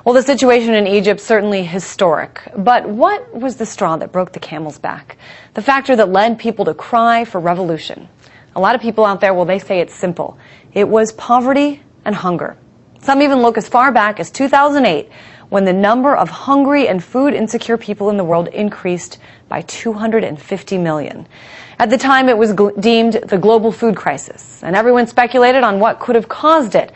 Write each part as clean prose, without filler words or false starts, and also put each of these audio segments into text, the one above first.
Well, the situation in Egypt certainly historic. But what was the straw that broke the camel's back? The factor that led people to cry for revolution? A lot of people out there, well, they say it's simple. It was poverty and hunger. Some even look as far back as 2008, when the number of hungry and food insecure people in the world increased by 250 million. At the time, it was deemed the global food crisis, and everyone speculated on what could have caused it.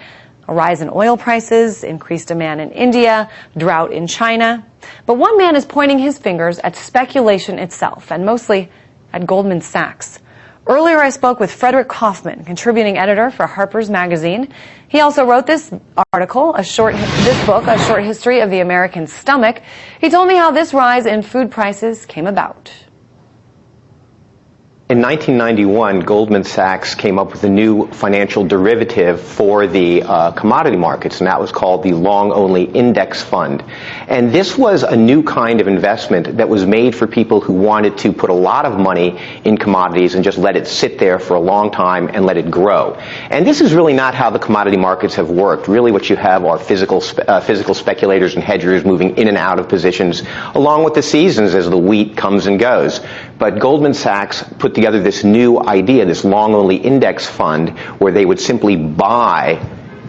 A rise in oil prices, increased demand in India, drought in China. But one man is pointing his fingers at speculation itself, and mostly at Goldman Sachs. Earlier I spoke with Frederick Kaufman, contributing editor for Harper's magazine. He also wrote this article, this book, A Short History of the American Stomach. He told me how this rise in food prices came about. In 1991, Goldman Sachs came up with a new financial derivative for the commodity markets, and that was called the long-only index fund. And this was a new kind of investment that was made for people who wanted to put a lot of money in commodities and just let it sit there for a long time and let it grow. And this is really not how the commodity markets have worked. Really what you have are physical speculators and hedgers moving in and out of positions along with the seasons as the wheat comes and goes. But Goldman Sachs put together this new idea, this long-only index fund, where they would simply buy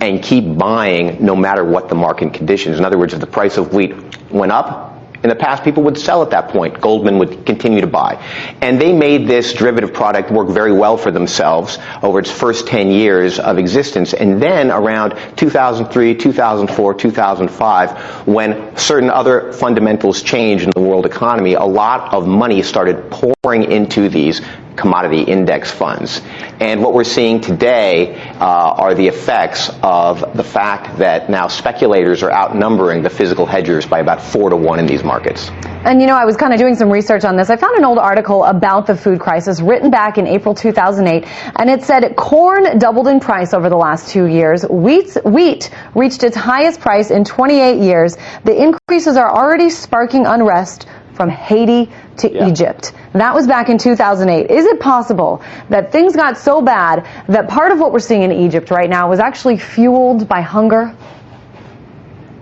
and keep buying no matter what the market conditions. In other words, if the price of wheat went up, in the past people would sell at that point. Goldman would continue to buy. And they made this derivative product work very well for themselves over its first 10 years of existence. And then around 2003, 2004, 2005, when certain other fundamentals changed in the world economy, a lot of money started pouring into these commodity index funds. And what we're seeing today are the effects of the fact that now speculators are outnumbering the physical hedgers by about 4 to 1 in these markets. And you know, I was kind of doing some research on this. I found an old article about the food crisis written back in April 2008, and it said corn doubled in price over the last 2 years. Wheat reached its highest price in 28 years. The increases are already sparking unrest from Haiti to Egypt. That was back in 2008. Is it possible that things got so bad that part of what we're seeing in Egypt right now was actually fueled by hunger?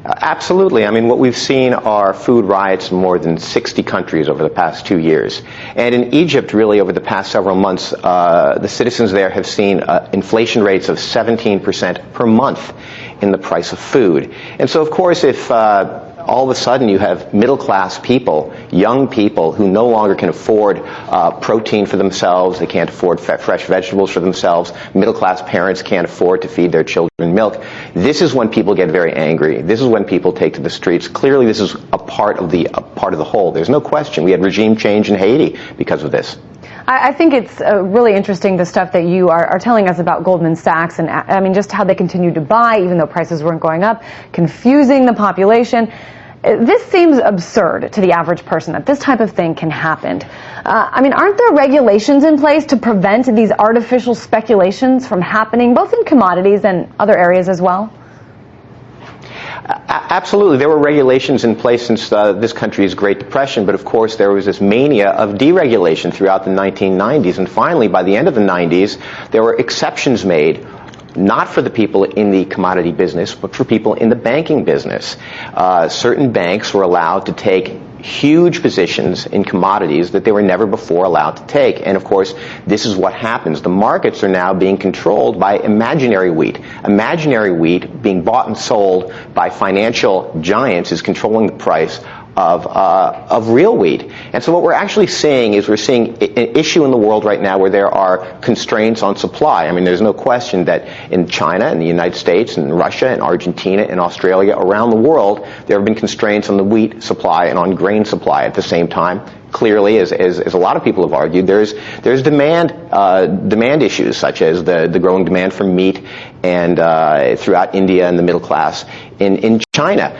Absolutely. I mean, what we've seen are food riots in more than 60 countries over the past 2 years. And in Egypt, really, over the past several months, the citizens there have seen inflation rates of 17% per month in the price of food. And so, of course, if all of a sudden you have middle-class people, young people, who no longer can afford protein for themselves, they can't afford fresh vegetables for themselves, middle-class parents can't afford to feed their children milk, this is when people get very angry. This is when people take to the streets. Clearly this is a part of the whole. There's no question. We had regime change in Haiti because of this. I think it's really interesting, the stuff that you are telling us about Goldman Sachs, and I mean just how they continued to buy even though prices weren't going up, confusing the population. This seems absurd to the average person that this type of thing can happen. I mean, aren't there regulations in place to prevent these artificial speculations from happening, both in commodities and other areas as well? Absolutely. There were regulations in place since this country's Great Depression, but of course there was this mania of deregulation throughout the 1990s, and finally by the end of the 90s there were exceptions made, not for the people in the commodity business, but for people in the banking business. Certain banks were allowed to take huge positions in commodities that they were never before allowed to take. And of course, this is what happens. The markets are now being controlled by imaginary wheat. Imaginary wheat being bought and sold by financial giants is controlling the price of real wheat. And so what we're actually seeing is we're seeing an issue in the world right now where there are constraints on supply. I mean, there's no question that in China and the United States and Russia and Argentina and Australia, around the world, there have been constraints on the wheat supply and on grain supply at the same time. Clearly, as a lot of people have argued, there's demand issues such as the growing demand for meat and throughout India and the middle class in China.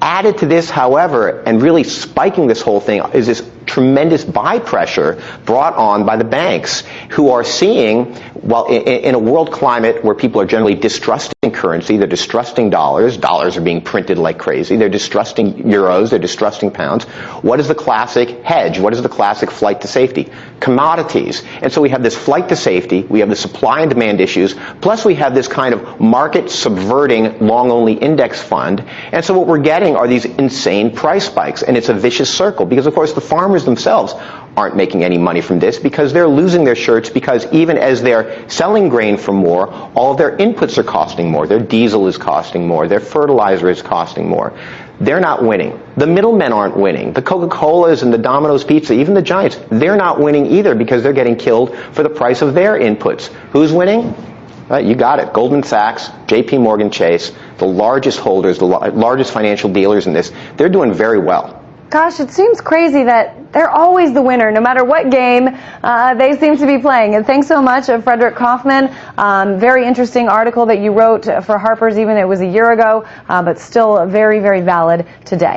Added to this, however, and really spiking this whole thing, is this tremendous buy pressure brought on by the banks, who are seeing, well, in a world climate where people are generally distrusting currency, they're distrusting dollars are being printed like crazy, they're distrusting euros, they're distrusting pounds. What is the classic hedge? What is the classic flight to safety? Commodities. And so we have this flight to safety, we have the supply and demand issues, plus we have this kind of market subverting long only index fund. And so what we're getting are these insane price spikes, and it's a vicious circle, because of course the farmers themselves aren't making any money from this, because they're losing their shirts, because even as they're selling grain for more, all of their inputs are costing more. Their diesel is costing more, their fertilizer is costing more. They're not winning. The middlemen aren't winning. The Coca-Colas and the Domino's Pizza, even the giants, they're not winning either, because they're getting killed for the price of their inputs. Who's winning? You got it. Goldman Sachs, JP Morgan Chase, the largest holders, the largest financial dealers in this, they're doing very well. Gosh, it seems crazy that they're always the winner, no matter what game they seem to be playing. And thanks so much, Frederick Kaufman. Very interesting article that you wrote for Harper's, even it was a year ago, but still very, very valid today.